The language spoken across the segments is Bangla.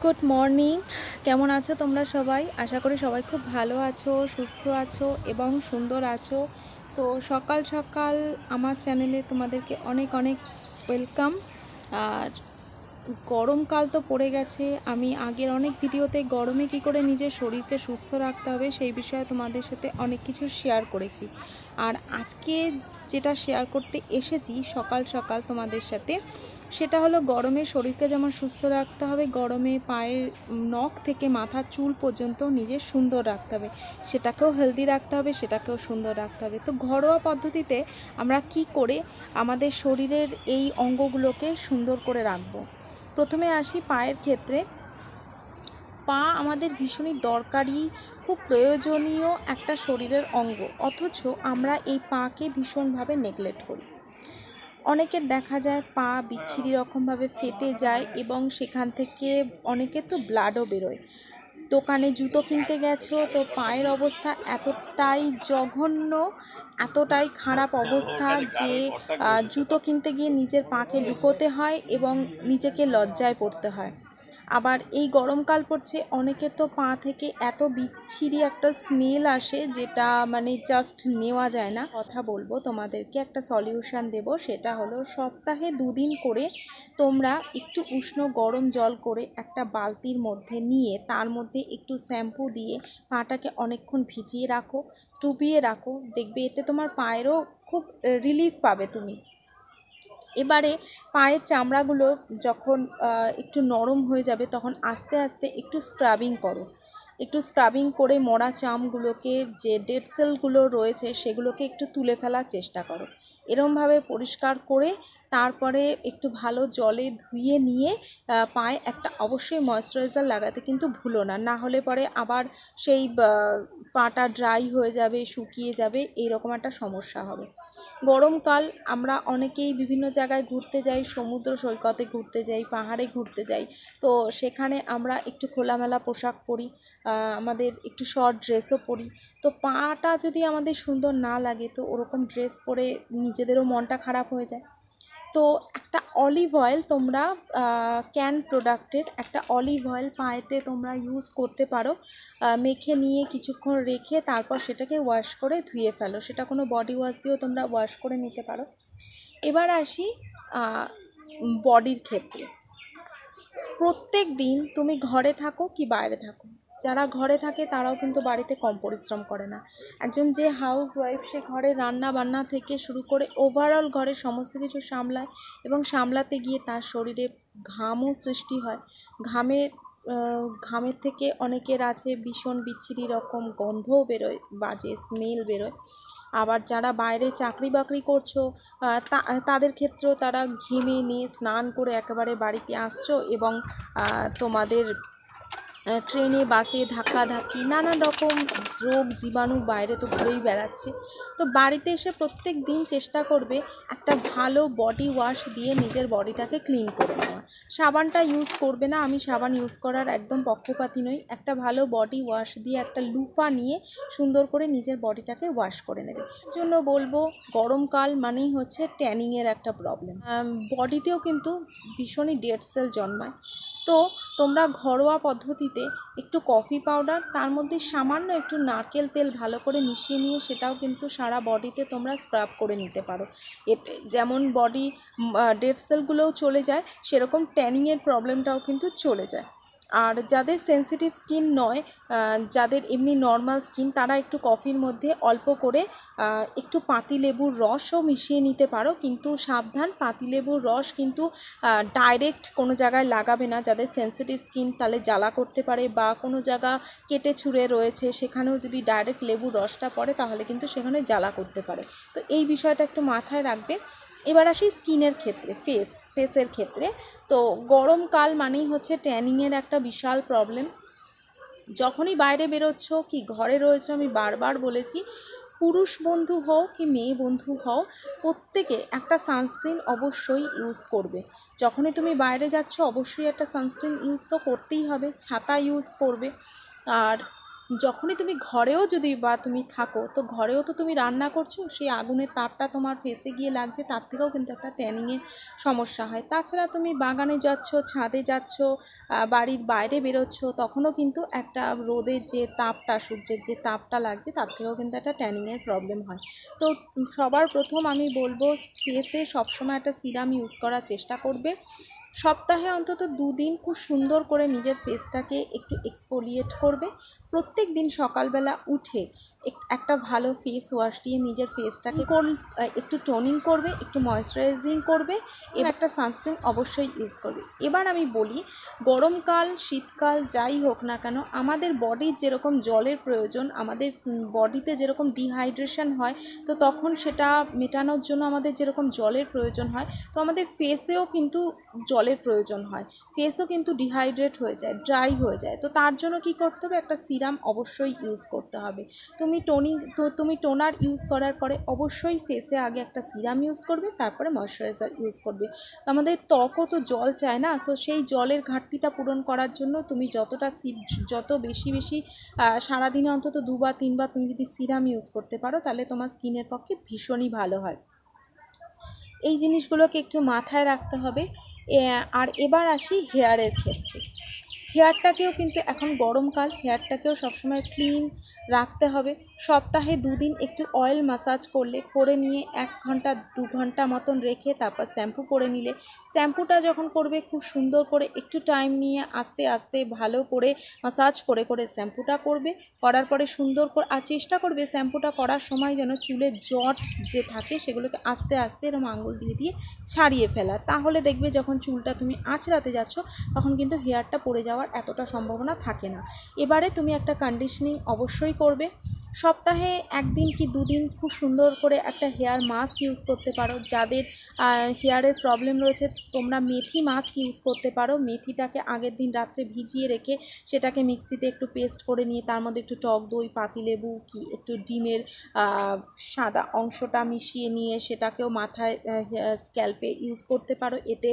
Good morning. কেমন আছো তোমরা সবাই? আশা করি সবাই খুব ভালো আছো, সুস্থ আছো এবং সুন্দর আছো। তো সকাল সকাল আমার চ্যানেলে তোমাদেরকে অনেক অনেক ওয়েলকাম। আর গরমকাল তো পড়ে গেছে। আমি আগের অনেক ভিডিওতে গরমে কি করে নিজের শরীরকে সুস্থ রাখতে হবে সেই বিষয়ে তোমাদের সাথে অনেক কিছু শেয়ার করেছি। আর আজকে যেটা শেয়ার করতে এসেছি সকাল সকাল তোমাদের সাথে, সেটা হলো গরমে শরীরকে যেমন সুস্থ রাখতে হবে, গরমে পায়ের নখ থেকে মাথার চুল পর্যন্ত নিজের সুন্দর রাখতে হবে, সেটাকেও হেলদি রাখতে হবে, সেটাকেও সুন্দর রাখতে হবে। তো ঘরোয়া পদ্ধতিতে আমরা কি করে আমাদের শরীরের এই অঙ্গগুলোকে সুন্দর করে রাখবো। প্রথমে আসি পায়ের ক্ষেত্রে। পা আমাদের ভীষণই দরকারি, খুব প্রয়োজনীয় একটা শরীরের অঙ্গ, অথচ আমরা এই পাকে ভীষণভাবে নেগলেক্ট করি। অনেকের দেখা যায় পা বিচ্ছিরি রকমভাবে ফেটে যায় এবং সেখান থেকে অনেকের তো ব্লাডও বেরোয়। দোকানে জুতো কিনতে গেছো, তো পায়ের অবস্থা এতটাই জঘন্য, এতটাই খারাপ অবস্থা যে জুতো কিনতে গিয়ে নিজের পাকে লুকোতে হয় এবং নিজেকে লজ্জায় পড়তে হয়। আবার এই গরমকাল পড়ছে, অনেকের তো পা থেকে এত বিচ্ছিরি একটা স্মেল আসে যেটা মানে জাস্ট নেওয়া যায় না। কথা বলবো তোমাদেরকে, একটা সলিউশন দেব, সেটা হলো সপ্তাহে 2 দিন করে তোমরা একটু উষ্ণ গরম জল করে একটা বালতির মধ্যে নিয়ে তার মধ্যে একটু শ্যাম্পু দিয়ে পাটাকে অনেকক্ষণ ভিজিয়ে রাখো, ডুবিয়ে রাখো। দেখবে এতে তোমার পায়েরও খুব রিলিফ পাবে তুমি। এবারে পায়ের চামড়াগুলো যখন একটু নরম হয়ে যাবে তখন আস্তে আস্তে একটু স্ক্রাবিং করো। একটু স্ক্রাবিং করে মরা চামগুলোকে, যে ডেড সেলগুলো রয়েছে সেগুলোকে একটু তুলে ফেলার চেষ্টা করো। এরমভাবে পরিষ্কার করে তারপরে একটু ভালো জলে ধুয়ে নিয়ে পায়ে একটা অবশ্যই ময়েশ্চারাইজার লাগাতে কিন্তু ভুলো না, না হলে পরে আবার সেই পাটা ড্রাই হয়ে যাবে, শুকিয়ে যাবে, এইরকম একটা সমস্যা হবে। গরমকাল আমরা অনেকেই বিভিন্ন জায়গায় ঘুরতে যাই, সমুদ্র সৈকতে ঘুরতে যাই, পাহাড়ে ঘুরতে যাই। তো সেখানে আমরা একটু খোলামেলা পোশাক পরি, আমাদের একটু শর্ট ড্রেসও পরি। তো পাটা যদি আমাদের সুন্দর না লাগে তো ওরকম ড্রেস পরে নিজেদেরও মনটা খারাপ হয়ে যায়। তো একটা অলিভ অয়েল তোমরা, ক্যান প্রোডাক্টের একটা অলিভ অয়েল পায়েতে তোমরা ইউজ করতে পারো। মেখে নিয়ে কিছুক্ষণ রেখে তারপর সেটাকে ওয়াশ করে ধুয়ে ফেলো। সেটা কোনো বডি ওয়াশ দিয়েও তোমরা ওয়াশ করে নিতে পারো। এবার আসি বডির ক্ষেত্রে। প্রত্যেক দিন তুমি ঘরে থাকো কি বাইরে থাকো, যারা ঘরে থাকে তারাও কিন্তু বাড়িতে কম পরিশ্রম করে না। একজন যে হাউস ওয়াইফ, সে ঘরে রান্না বান্না থেকে শুরু করে ওভারঅল ঘরে সমস্ত কিছু সামলায় এবং সামলাতে গিয়ে তার শরীরে ঘামও সৃষ্টি হয়। ঘামের ঘামের থেকে অনেকের আছে ভীষণ বিচ্ছিরি রকম গন্ধও বেরোয়, বাজে স্মেল বেরোয়। আবার যারা বাইরে চাকরি বাকরি করছো, তাদের ক্ষেত্রেও তারা ঘেমে নিয়ে স্নান করে একেবারে বাড়িতে আসছো এবং তোমাদের ট্রেনে বাসে ধাক্কাধাক্কি নানান রকম রোগ জীবাণু বাইরে তো ঘুরেই বেড়াচ্ছে। তো বাড়িতে এসে প্রত্যেক দিন চেষ্টা করবে একটা ভালো বডি ওয়াশ দিয়ে নিজের বডিটাকে ক্লিন করে নেওয়া। সাবানটা ইউজ করবে না, আমি সাবান ইউজ করার একদম পক্ষপাতী নই। একটা ভালো বডি ওয়াশ দিয়ে একটা লুফা নিয়ে সুন্দর করে নিজের বডিটাকে ওয়াশ করে নেবে। জন্য বলবো গরমকাল মানেই হচ্ছে ট্যানিংয়ের একটা প্রবলেম, বডিতেও কিন্তু ভীষণই ডেড সেল জন্মায়। তো তোমরা ঘরোয়া পদ্ধতিতে একটু কফি পাউডার, তার মধ্যে সামান্য একটু নারকেল তেল ভালো করে মিশিয়ে নিয়ে সেটাও কিন্তু সারা বডিতে তোমরা স্ক্রাব করে নিতে পারো। এতে যেমন বডি ডেড সেলগুলোও চলে যায়, সেরকম ট্যানিংয়ের প্রবলেমটাও কিন্তু চলে যায়। আর যাদের সেন্সিটিভ স্কিন নয়, যাদের এমনি নর্মাল স্কিন, তারা একটু কফির মধ্যে অল্প করে একটু পাতিলেবুর রসও মিশিয়ে নিতে পারো। কিন্তু সাবধান, পাতিলেবুর রস কিন্তু ডাইরেক্ট কোনো জায়গায় লাগাবে না। যাদের সেন্সিটিভ স্কিন তাহলে জ্বালা করতে পারে, বা কোনো জায়গা কেটে ছুঁড়ে রয়েছে সেখানেও যদি ডাইরেক্ট লেবুর রসটা পড়ে তাহলে কিন্তু সেখানে জ্বালা করতে পারে। তো এই বিষয়টা একটু মাথায় রাখবে। এবার আসি স্কিনের ক্ষেত্রে, ফেসের ক্ষেত্রে। তো গরমকাল মানেই হচ্ছে ট্যানিংয়ের একটা বিশাল প্রবলেম। যখনই বাইরে বেরোচ্ছ কি ঘরে রয়েছো, আমি বারবার বলেছি, পুরুষ বন্ধু হও কি মেয়ে বন্ধু হও, প্রত্যেকে একটা সানস্ক্রিন অবশ্যই ইউজ করবে। যখনই তুমি বাইরে যাচ্ছ অবশ্যই একটা সানস্ক্রিন ইউজ তো করতেই হবে, ছাতা ইউজ করবে। আর যখনই তুমি ঘরেও যদি বা তুমি থাকো, তো ঘরেও তো তুমি রান্না করছো, সেই আগুনের তাপটা তোমার ফেসে গিয়ে লাগছে, তার থেকেও কিন্তু একটা ট্যানিংয়ের সমস্যা হয়। তাছাড়া তুমি বাগানে যাচ্ছ, ছাদে যাচ্ছ, বাড়ির বাইরে বেরোচ্ছ, তখনও কিন্তু একটা রোদের যে তাপটা, সূর্যের যে তাপটা লাগছে, তার থেকেও কিন্তু একটা ট্যানিংয়ের প্রবলেম হয়। তো সবার প্রথম আমি বলবো, ফেসে সবসময় একটা সিরাম ইউজ করার চেষ্টা করবে। সপ্তাহে অন্তত 2 দিন খুব সুন্দর করে নিজের ফেসটাকে একটু এক্সফোলিয়েট করবে। প্রত্যেক দিন সকালবেলা উঠে একটা ভালো ফেস ওয়াশ দিয়ে নিজের ফেসটাকে একটু টোনিং করবে, একটু ময়েশ্চারাইজিং করবে, এবং একটা সানস্ক্রিন অবশ্যই ইউজ করবে। এবার আমি বলি, গরমকাল শীতকাল যাই হোক না কেন, আমাদের বডির যেরকম জলের প্রয়োজন, আমাদের বডিতে যেরকম ডিহাইড্রেশন হয়, তো তখন সেটা মেটানোর জন্য আমাদের যেরকম জলের প্রয়োজন হয়, তো আমাদের ফেসেও কিন্তু জলের প্রয়োজন হয়। ফেসও কিন্তু ডিহাইড্রেট হয়ে যায়, ড্রাই হয়ে যায়। তো তার জন্য কি করতে হবে, একটা সিরাম অবশ্যই ইউজ করতে হবে। তুমি টোনার ইউজ করার পরে অবশ্যই ফেসে আগে একটা সিরাম ইউজ করবে, তারপরে ময়শ্চারাইজার ইউজ করবে। আমাদের ত্বকও তো জল চায় না, তো সেই জলের ঘাটতিটা পূরণ করার জন্য তুমি যত বেশি সারাদিনে অন্তত 2 বা 3 বার তুমি যদি সিরাম ইউজ করতে পারো, তাহলে তোমার স্কিনের পক্ষে ভীষণই ভালো হয়। এই জিনিসগুলোকে একটু মাথায় রাখতে হবে। আর এবার আসি হেয়ারের ক্ষেত্রে। হেয়ারটাকেও কিন্তু এখন গরমকাল, হেয়ারটাকেও সবসময় ক্লিন রাখতে হবে। সপ্তাহে 2 দিন একটু অয়েল ম্যাসাজ করে নিয়ে 1 ঘন্টা 2 ঘন্টা মতন রেখে তারপর শ্যাম্পু করে নিলে, শ্যাম্পুটা যখন করবে খুব সুন্দর করে একটু টাইম নিয়ে আস্তে আস্তে ভালো করে ম্যাসাজ করে শ্যাম্পুটা করবে। করার পরে সুন্দর করে, আর চেষ্টা করবে শ্যাম্পুটা করার সময় যেন চুলের জট যে থাকে সেগুলোকে আস্তে আস্তে এরকম আঙুল দিয়ে ছাড়িয়ে ফেলা। তাহলে দেখবে যখন চুলটা তুমি আঁচড়াতে যাচ্ছ, তখন কিন্তু হেয়ারটা পড়ে যাওয়ার এতটা সম্ভাবনা থাকে না। এবারে তুমি একটা কন্ডিশনিং অবশ্যই করবে। সপ্তাহে 1 দিন কি 2 দিন খুব সুন্দর করে একটা হেয়ার মাস্ক ইউজ করতে পারো। যাদের হেয়ারের প্রবলেম রয়েছে, তোমরা মেথি মাস্ক ইউজ করতে পারো। মেথিটাকে আগের দিন রাত্রে ভিজিয়ে রেখে সেটাকে মিক্সিতে একটু পেস্ট করে নিয়ে তার মধ্যে একটু টক দই, পাতিলেবু কি একটু ডিমের সাদা অংশটা মিশিয়ে নিয়ে সেটাকেও মাথায় স্ক্যাল্পে ইউজ করতে পারো। এতে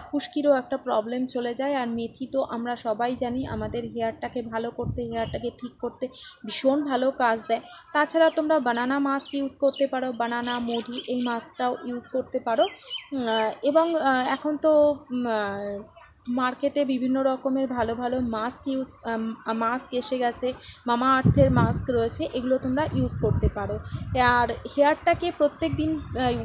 খুশকিরও একটা প্রবলেম চলে যায়। আর মেথি তো আমরা সবাই জানি আমাদের হেয়ারটাকে ভালো করতে, হেয়ারটাকে ঠিক করতে ভীষণ ভালো কাজ দেয়। তাছাড়া তোমরা বানানা মাস্ক ইউজ করতে পারো, বানানা মধু এই মাস্কটাও ইউজ করতে পারো। এবং এখন তো মার্কেটে বিভিন্ন রকমের ভালো ভালো মাস্ক এসে গেছে, মামা আর্থের মাস্ক রয়েছে, এগুলো তোমরা ইউজ করতে পারো। আর হেয়ারটাকে প্রত্যেক দিন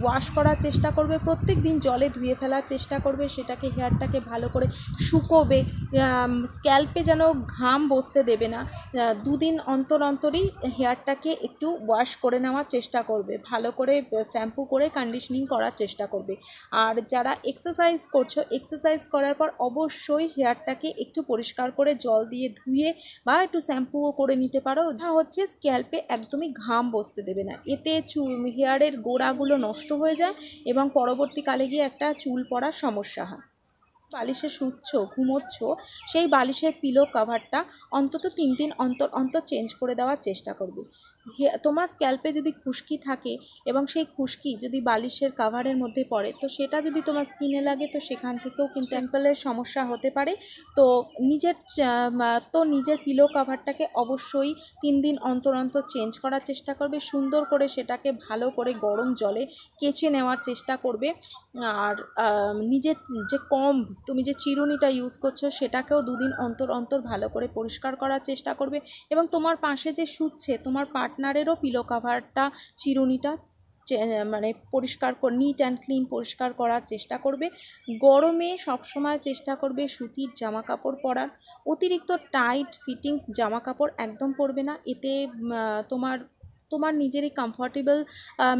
ওয়াশ করার চেষ্টা করবে, প্রত্যেক দিন জলে ধুয়ে ফেলার চেষ্টা করবে। সেটাকে হেয়ারটাকে ভালো করে শুকোবে, স্ক্যাল্পে যেন ঘাম বসতে দেবে না। 2 দিন অন্তরই হেয়ারটাকে একটু ওয়াশ করে নেওয়ার চেষ্টা করবে, ভালো করে শ্যাম্পু করে কন্ডিশনিং করার চেষ্টা করবে। আর যারা এক্সারসাইজ করছো, এক্সারসাইজ করার পর অবশ্যই হেয়ারটাকে একটু পরিষ্কার করে জল দিয়ে ধুয়ে বা একটু শ্যাম্পুও করে নিতে পারো। যা হচ্ছে স্ক্যাল্পে একদমই ঘাম বসতে দেবে না, এতে হেয়ারের গোড়াগুলো নষ্ট হয়ে যায় এবং পরবর্তীকালে গিয়ে একটা চুল পড়ার সমস্যা হয়। বালিশে শুচ্ছ, ঘুমোচ্ছ, সেই বালিশের পিলো কভারটা অন্তত 3 দিন অন্তর চেঞ্জ করে দেওয়ার চেষ্টা করবে। তোমার স্ক্যাল্পে যদি খুশকি থাকে এবং সেই খুশকি যদি বালিশের কাভারের মধ্যে পড়ে, তো সেটা যদি তোমার স্কিনে লাগে, তো সেখান থেকেও কিন্তু পিম্পলের সমস্যা হতে পারে। তো নিজের পিলো কভারটাকে অবশ্যই 3 দিন অন্তর চেঞ্জ করার চেষ্টা করবে। সুন্দর করে সেটাকে ভালো করে গরম জলে কেচে নেওয়ার চেষ্টা করবে। আর নিজের যে তুমি যে চিরুনিটা ইউজ করছো, সেটাকেও 2 দিন অন্তর ভালো করে পরিষ্কার করার চেষ্টা করবে। এবং তোমার পাশে যে শুচ্ছে তোমার পার্টনারেরও পিলো কাভারটা, চিরুনিটা মানে নিট অ্যান্ড ক্লিন পরিষ্কার করার চেষ্টা করবে। গরমে সবসময় চেষ্টা করবে সুতির জামা কাপড় পরার। অতিরিক্ত টাইট ফিটিংস জামা কাপড় একদম পরবে না, এতে তোমার নিজেরই কমফর্টেবল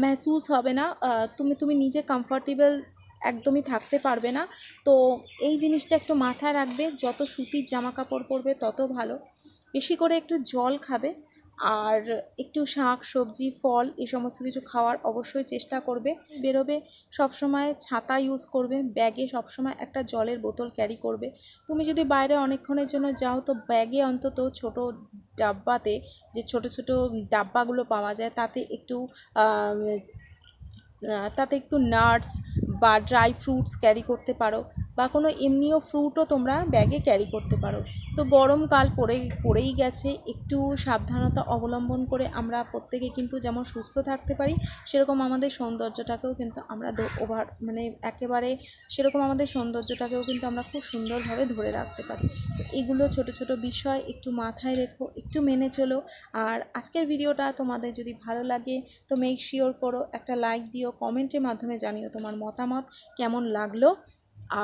মেহসুস হবে না। তুমি নিজে কমফর্টেবল একদমই থাকতে পারবে না। তো এই জিনিসটা একটু মাথায় রাখবে, যত সুতির জামা কাপড় পরবে তত ভালো। বেশি করে একটু জল খাবে, আর একটু শাক সবজি ফল এই সমস্ত কিছু খাওয়ার অবশ্যই চেষ্টা করবে। বেরোবে সবসময় ছাতা ইউজ করবে, ব্যাগে সবসময় একটা জলের বোতল ক্যারি করবে। তুমি যদি বাইরে অনেকক্ষণের জন্য যাও, তো ব্যাগে অন্তত ছোট ডাব্বাতে, যে ছোট ডাব্বাগুলো পাওয়া যায়, তাতে একটু নাটস বা ড্রাই ফ্রুটস ক্যারি করতে পারো। বা কোনো এমনিও ফ্রুটও তোমরা ব্যাগে ক্যারি করতে পারো। তো গরমকাল পড়েই গেছে, একটু সাবধানতা অবলম্বন করে আমরা প্রত্যেকে কিন্তু যেমন সুস্থ থাকতে পারি, সেরকম আমাদের সৌন্দর্যটাকেও কিন্তু আমরা একেবারে সেরকম আমাদের সৌন্দর্যটাকেও কিন্তু আমরা খুব সুন্দরভাবে ধরে রাখতে পারি। তো এগুলো ছোট ছোট বিষয় একটু মাথায় রেখো, একটু মেনে চলো। আর আজকের ভিডিওটা তোমাদের যদি ভালো লাগে তো মেক শিওর করো একটা লাইক দিও, কমেন্টের মাধ্যমে জানিও তোমার মতামত কেমন লাগলো।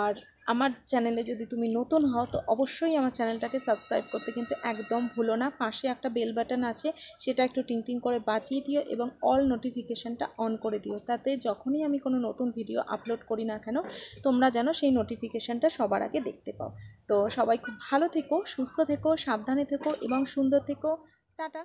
আর আমার চ্যানেলে যদি তুমি নতুন হও তো অবশ্যই আমার চ্যানেলটাকে সাবস্ক্রাইব করতে কিন্তু একদম ভুলো না। পাশে একটা বেল বাটন আছে, সেটা একটু টিং করে বাজিয়ে দিও এবং অল নোটিফিকেশানটা অন করে দিও, তাতে যখনই আমি কোনো নতুন ভিডিও আপলোড করি না কেন তোমরা যেন সেই নোটিফিকেশানটা সবার আগে দেখতে পাও। তো সবাই খুব ভালো থেকো, সুস্থ থেকো, সাবধানে থেকো এবং সুন্দর থেকো। টাটা।